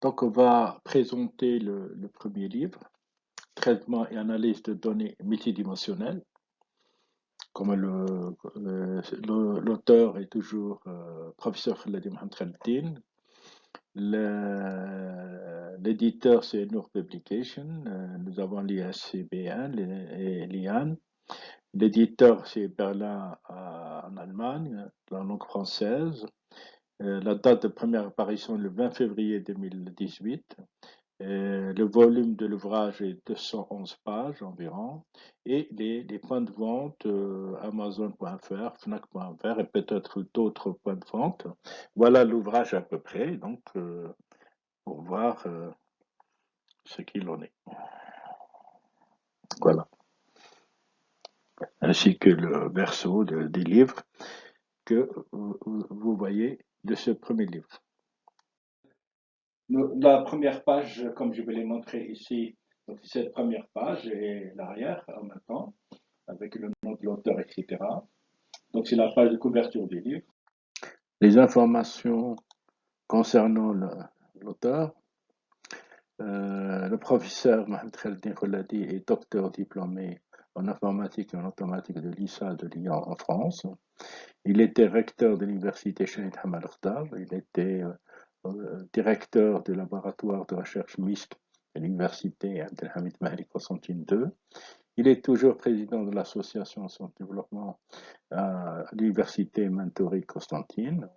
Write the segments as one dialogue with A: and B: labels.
A: Donc, on va présenter le premier livre, Traitement et analyse de données multidimensionnelles. Comme l'auteur est toujours professeur Khaledi Mohamed Khalidine. L'éditeur, c'est Noor Publication. Nous avons l'ISCBN et l'IAN. L'éditeur, c'est Berlin en Allemagne, la langue française. La date de première apparition, le 20 février 2018. Le volume de l'ouvrage est 211 pages environ. Et les points de vente, Amazon.fr, Fnac.fr et peut-être d'autres points de vente. Voilà l'ouvrage à peu près, donc pour voir ce qu'il en est. Voilà. Ainsi que le verso des livres que vous voyez de ce premier livre. La première page, comme je vais les montrer ici, donc cette première page et l'arrière en même temps, avec le nom de l'auteur, etc. Donc c'est la page de couverture du livre. Les informations concernant l'auteur. Le professeur Mohamed Khalidine Khaladi est docteur diplômé en informatique et en automatique de l'ISA de Lyon en France. Il était recteur de l'université Shahid Hamad Khtar. Il était directeur du laboratoire de recherche mixte de l'université Abdelhamid Mahdi Constantine II. Il est toujours président de l'association Son Développement à l'université Mentori Constantine.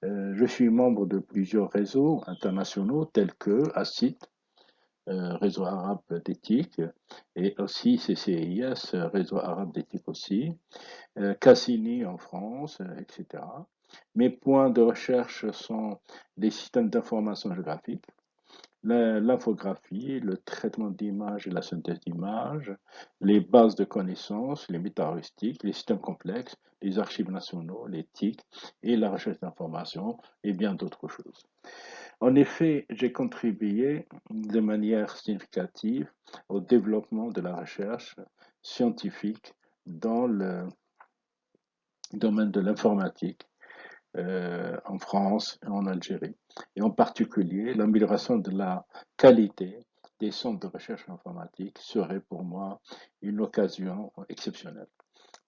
A: Je suis membre de plusieurs réseaux internationaux tels que ACIT, Réseau arabe d'éthique, et aussi CCIS, Réseau arabe d'éthique aussi, Cassini en France, etc. Mes points de recherche sont les systèmes d'information géographique, l'infographie, le traitement d'images et la synthèse d'images, les bases de connaissances, les métaheuristiques, les systèmes complexes, les archives nationaux, l'éthique et la recherche d'informations et bien d'autres choses. En effet, j'ai contribué de manière significative au développement de la recherche scientifique dans le domaine de l'informatique en France et en Algérie, et en particulier l'amélioration de la qualité des centres de recherche informatique serait pour moi une occasion exceptionnelle.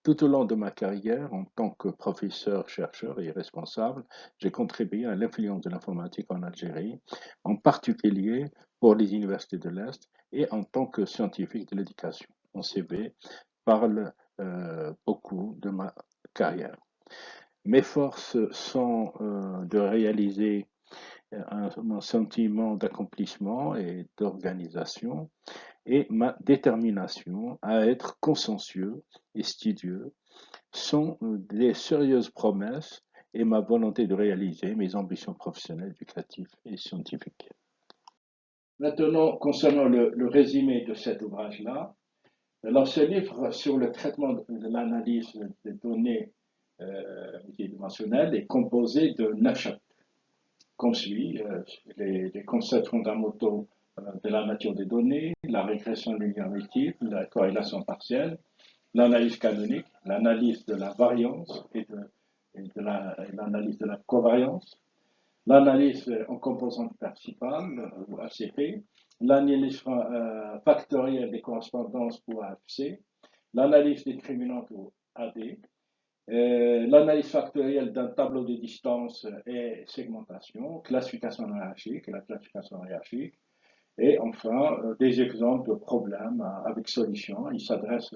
A: Tout au long de ma carrière, en tant que professeur, chercheur et responsable, j'ai contribué à l'influence de l'informatique en Algérie, en particulier pour les universités de l'Est et en tant que scientifique de l'éducation. Mon CV parle beaucoup de ma carrière. Mes forces sont de réaliser un sentiment d'accomplissement et d'organisation et ma détermination à être consciencieux et studieux sont des sérieuses promesses et ma volonté de réaliser mes ambitions professionnelles, éducatives et scientifiques. Maintenant, concernant le résumé de cet ouvrage-là, alors ce livre sur le traitement de l'analyse des données multidimensionnelles est composé de 9 chapitres, comme suit les concepts fondamentaux de la nature des données, la régression linéaire multiple, la corrélation partielle, l'analyse canonique, l'analyse de la variance et l'analyse de la covariance, l'analyse en composantes principales ou ACP, l'analyse factorielle des correspondances ou AFC, l'analyse discriminante ou AD, l'analyse factorielle d'un tableau de distance et segmentation, classification hiérarchique et la classification hiérarchique, et enfin des exemples de problèmes avec solutions. Il s'adresse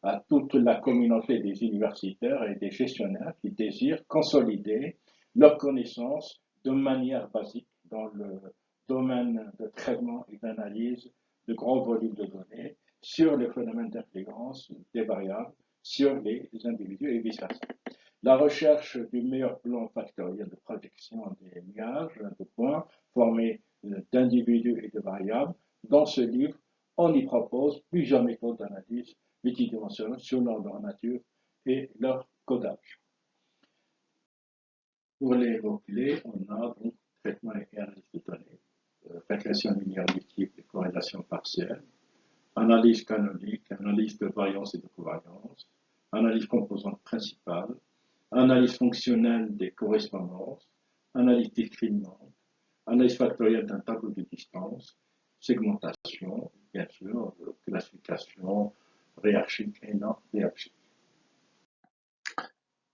A: à toute la communauté des universitaires et des gestionnaires qui désirent consolider leurs connaissances de manière basique dans le domaine de traitement et d'analyse de grands volumes de données sur les phénomènes d'influence des variables sur les individus et vice-versa. La recherche du meilleur plan factoriel de projection des nuages de points formés d'individus et de variables. Dans ce livre, on y propose plusieurs méthodes d'analyse multidimensionnelle sur leur nature et leur codage. Pour les évoquer, on a donc traitement et analyse de données, régression linéaire multiple et corrélation partielle, analyse canonique, analyse de variance et de covariance, analyse composante principale, analyse fonctionnelle des correspondances, analyse discriminante, analyse factorielle d'un tableau de distance, segmentation, bien sûr, classification, hiérarchique et non hiérarchique.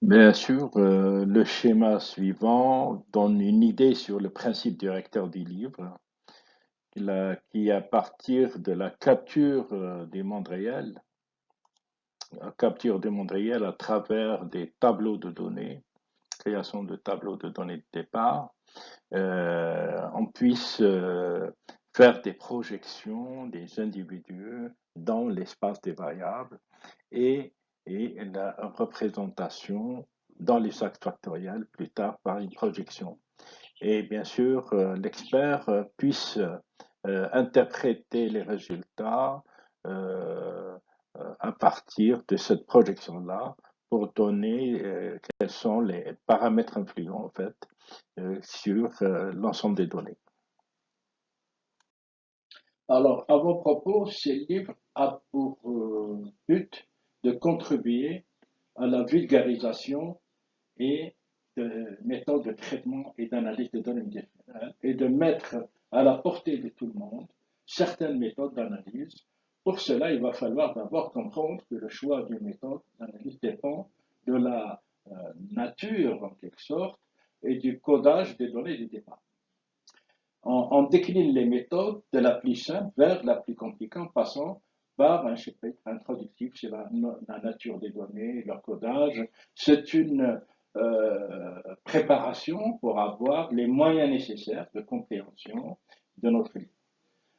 A: Bien sûr, le schéma suivant donne une idée sur le principe directeur du livre, qui, à partir de la capture des mondes réels, à travers des tableaux de données, création de tableaux de données de départ, on puisse faire des projections des individus dans l'espace des variables et, et la représentation dans les sacs factoriels plus tard par une projection. Et bien sûr, l'expert puisse interpréter les résultats euh, à partir de cette projection-là pour donner quels sont les paramètres influents en fait sur l'ensemble des données. Alors, à vos propos, ce livre a pour but de contribuer à la vulgarisation et de méthodes de traitement et d'analyse de données multidimensionnelles et de mettre à la portée de tout le monde certaines méthodes d'analyse. Pour cela, il va falloir d'abord comprendre que le choix d'une méthode d'analyse dépend de la nature, en quelque sorte, et du codage des données du départ. On décline les méthodes de la plus simple vers la plus compliquée en passant par un chapitre introductif sur la nature des données, leur codage. C'est une préparation pour avoir les moyens nécessaires de compréhension de notre livre.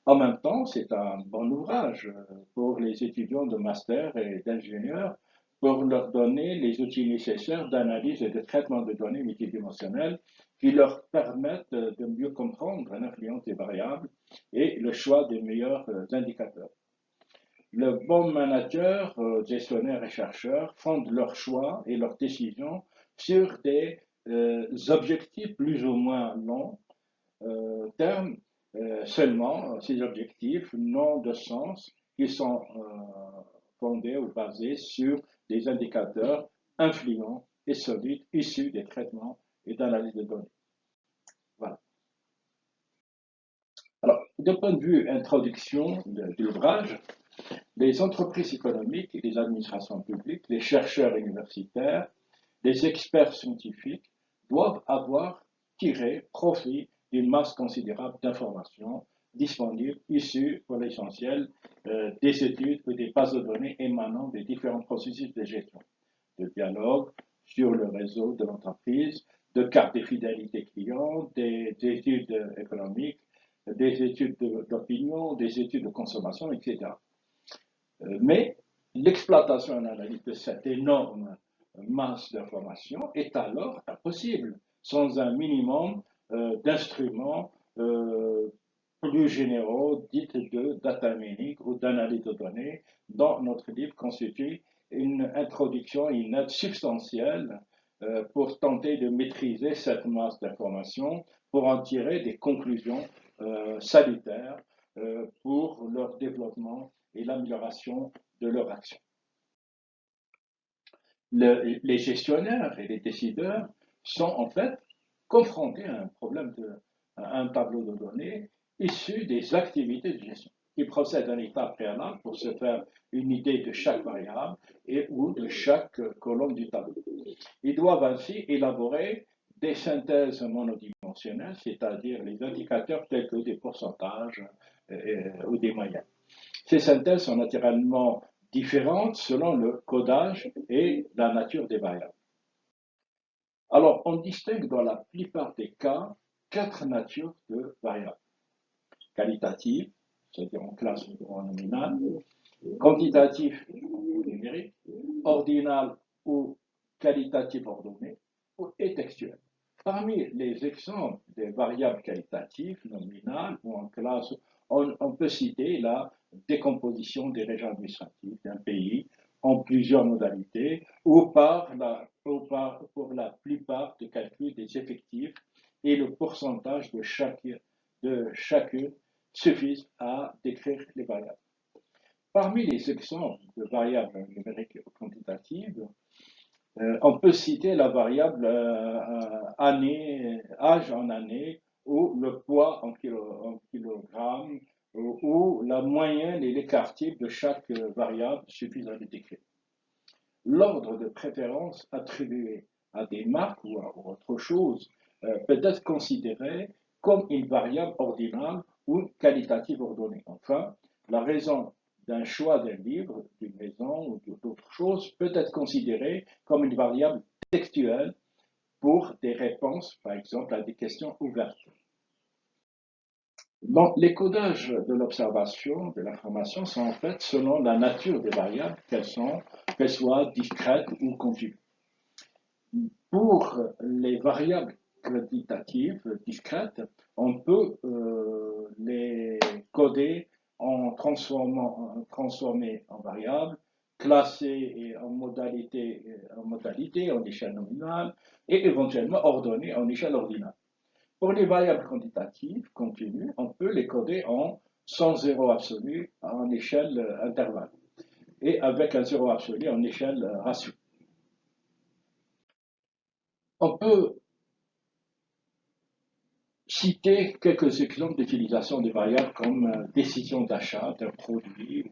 A: En même temps, c'est un bon ouvrage pour les étudiants de master et d'ingénieurs pour leur donner les outils nécessaires d'analyse et de traitement de données multidimensionnelles qui leur permettent de mieux comprendre l'influence des variables et le choix des meilleurs indicateurs. Le bon manager, gestionnaire et chercheur fondent leurs choix et leurs décisions sur des objectifs plus ou moins longs termes. Seulement, ces objectifs n'ont de sens qu'ils sont fondés ou basés sur des indicateurs influents et solides issus des traitements et d'analyse de données. Voilà. Alors, d'un point de vue introduction de l'ouvrage, les entreprises économiques, les administrations publiques, les chercheurs universitaires, les experts scientifiques doivent avoir tiré profit d'une masse considérable d'informations disponibles issues pour l'essentiel des études ou des bases de données émanant des différents processus de gestion, de dialogue sur le réseau de l'entreprise, de cartes de fidélité client, des études économiques, des études d'opinion, des études de consommation, etc. Mais l'exploitation et l'analyse de cette énorme masse d'informations est alors impossible sans un minimum d'instruments plus généraux, dits de data mining ou d'analyse de données, dont notre livre constitue une introduction et une aide substantielle pour tenter de maîtriser cette masse d'informations, pour en tirer des conclusions salutaires pour leur développement et l'amélioration de leur action. Les gestionnaires et les décideurs sont en fait confrontés à un problème à un tableau de données issu des activités de gestion. Ils procèdent à un état préalable pour se faire une idée de chaque variable et ou de chaque colonne du tableau. Ils doivent ainsi élaborer des synthèses monodimensionnelles, c'est-à-dire les indicateurs tels que des pourcentages ou des moyennes. Ces synthèses sont naturellement différentes selon le codage et la nature des variables. Alors, on distingue dans la plupart des cas 4 natures de variables. Qualitative, c'est-à-dire en classe ou en nominal, quantitatif ou numérique, ordinal ou qualitatif ordonné, et textuel. Parmi les exemples des variables qualitatives, nominales ou en classe, on peut citer la décomposition des régions administratives d'un pays en plusieurs modalités ou pour la plupart de calcul des effectifs et le pourcentage de chacune suffisent à décrire les variables. Parmi les exemples de variables numériques quantitatives, on peut citer la variable âge en année ou le poids en kilogrammes, ou la moyenne et l'écart type de chaque variable suffisent à les décrire. L'ordre de préférence attribué à des marques ou à autre chose peut être considéré comme une variable ordinale ou qualitative ordonnée. Enfin, la raison d'un choix d'un livre, d'une maison ou d'autre chose peut être considérée comme une variable textuelle pour des réponses, par exemple, à des questions ouvertes. Donc, les codages de l'observation, de l'information, sont en fait selon la nature des variables, qu'elles soient discrètes ou continues. Pour les variables quantitatives discrètes, on peut les coder en transformer en variables, classer en échelle nominale et éventuellement ordonner en échelle ordinale. Pour les variables quantitatives continues, on peut les coder sans zéro absolu en échelle intervalle et avec un zéro absolu en échelle ratio. On peut citer quelques exemples d'utilisation des variables comme décision d'achat d'un produit,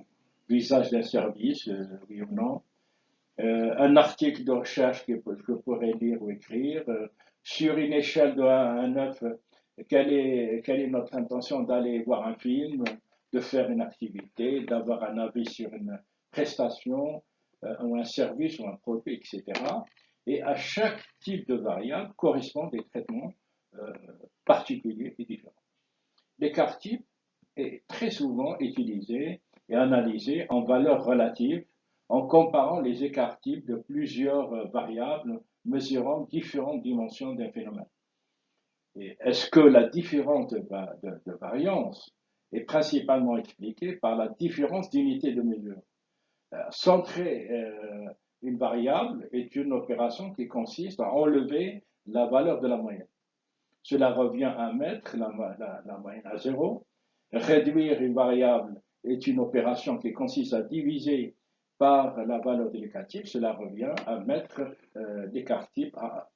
A: usage d'un service, oui ou non, un article de recherche que je pourrais lire ou écrire, sur une échelle de 1 à 9, quelle est notre intention d'aller voir un film, de faire une activité, d'avoir un avis sur une prestation ou un service ou un produit, etc. Et à chaque type de variable correspondent des traitements euh, particuliers et différents. L'écart type est très souvent utilisé et analysé en valeurs relatives en comparant les écarts types de plusieurs variables mesurant différentes dimensions d'un phénomène. Est-ce que la différence de variance est principalement expliquée par la différence d'unité de mesure? Centrer une variable est une opération qui consiste à enlever la valeur de la moyenne. Cela revient à mettre la moyenne à zéro. Réduire une variable est une opération qui consiste à diviser par la valeur de l'écart type. Cela revient à mettre l'écart type à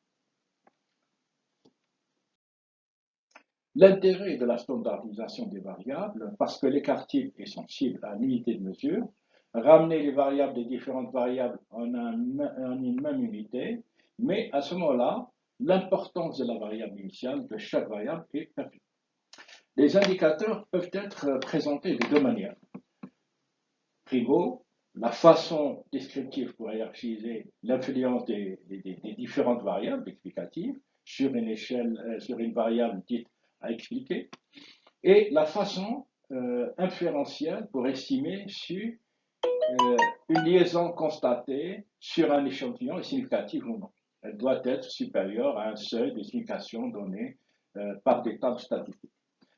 A: 1. L'intérêt de la standardisation des variables, parce que l'écart type est sensible à l'unité de mesure, ramener les variables des différentes variables en une même unité, mais à ce moment-là, l'importance de la variable initiale de chaque variable est perdue. Les indicateurs peuvent être présentés de deux manières. Primo, la façon descriptive pour hiérarchiser l'influence des différentes variables explicatives sur une variable dite à expliquer, et la façon inférentielle pour estimer si une liaison constatée sur un échantillon est significative ou non. Elle doit être supérieure à un seuil de signification donné par des tables statistiques.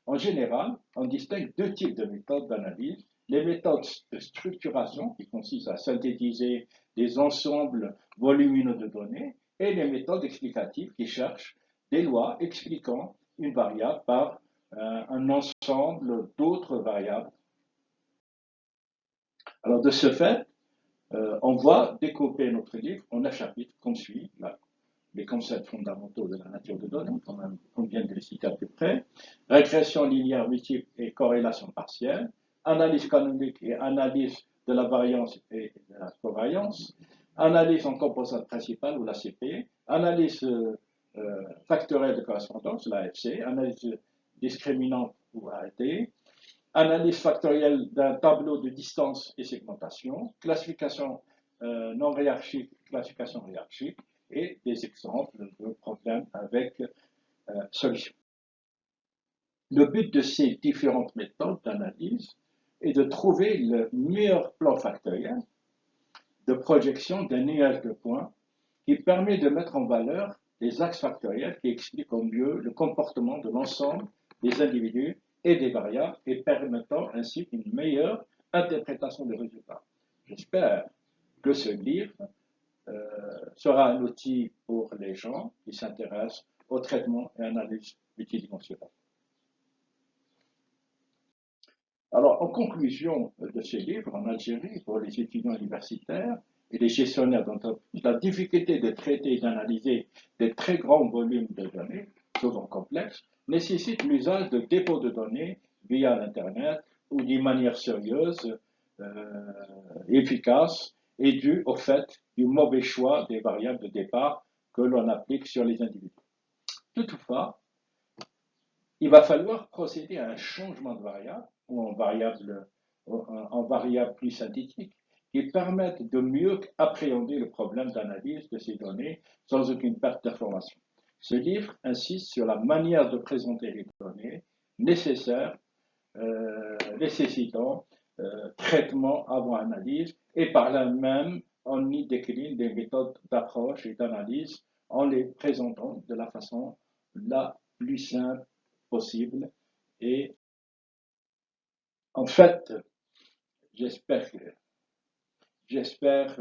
A: En général, on distingue deux types de méthodes d'analyse. Les méthodes de structuration, qui consistent à synthétiser des ensembles volumineux de données, et les méthodes explicatives, qui cherchent des lois expliquant une variable par un ensemble d'autres variables. Alors, de ce fait, on va découper notre livre en 9 chapitres comme suit. Là, les concepts fondamentaux de la nature de données, on vient de les citer à peu près, régression linéaire multiple et corrélation partielle, analyse canonique et analyse de la variance et de la covariance, analyse en composante principale ou l'ACP, analyse factorielle de correspondance, l'AFC, analyse discriminante ou ALT, analyse factorielle d'un tableau de distance et segmentation, classification non hiérarchique, classification hiérarchique, et des exemples de problèmes avec solution. Le but de ces différentes méthodes d'analyse est de trouver le meilleur plan factoriel de projection d'un nuage de points qui permet de mettre en valeur les axes factoriels qui expliquent au mieux le comportement de l'ensemble des individus et des variables et permettant ainsi une meilleure interprétation des résultats. J'espère que ce livre sera un outil pour les gens qui s'intéressent au traitement et analyse multidimensionnelle. Alors, en conclusion de ce livre, en Algérie, pour les étudiants universitaires et les gestionnaires d'entreprise, la difficulté de traiter et d'analyser des très grands volumes de données souvent complexes, nécessitent l'usage de dépôts de données via l'Internet ou d'une manière sérieuse, efficace et due au fait du mauvais choix des variables de départ que l'on applique sur les individus. Toutefois, il va falloir procéder à un changement de variable ou en variable plus synthétique qui permettent de mieux appréhender le problème d'analyse de ces données sans aucune perte d'information. Ce livre insiste sur la manière de présenter les données nécessaires, nécessitant traitement avant analyse et par là même on y décline des méthodes d'approche et d'analyse en les présentant de la façon la plus simple possible. Et en fait, j'espère que, j'espère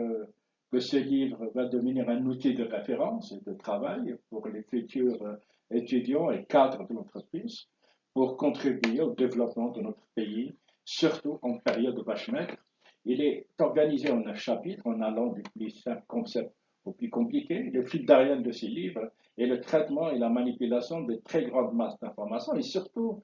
A: que ce livre va devenir un outil de référence et de travail pour les futurs étudiants et cadres de l'entreprise pour contribuer au développement de notre pays, surtout en période de vache maigre. Il est organisé en 9 chapitres, en allant du plus simple concept au plus compliqué. Le fil d'Ariane de ces livres est le traitement et la manipulation de très grandes masses d'informations et surtout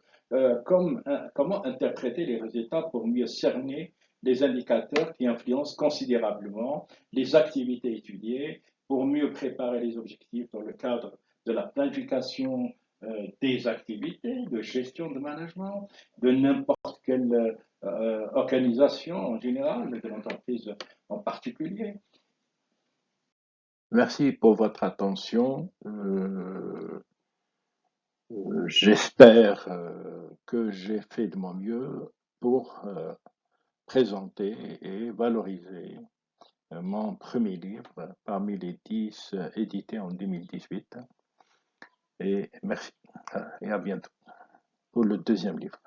A: comment interpréter les résultats pour mieux cerner les indicateurs qui influencent considérablement les activités étudiées, pour mieux préparer les objectifs dans le cadre de la planification des activités, de gestion de management, de n'importe quelle organisation en général, mais de l'entreprise en particulier. Merci pour votre attention. J'espère que j'ai fait de mon mieux pour présenter et valoriser mon premier livre parmi les 10 édités en 2018. Et merci et à bientôt pour le deuxième livre.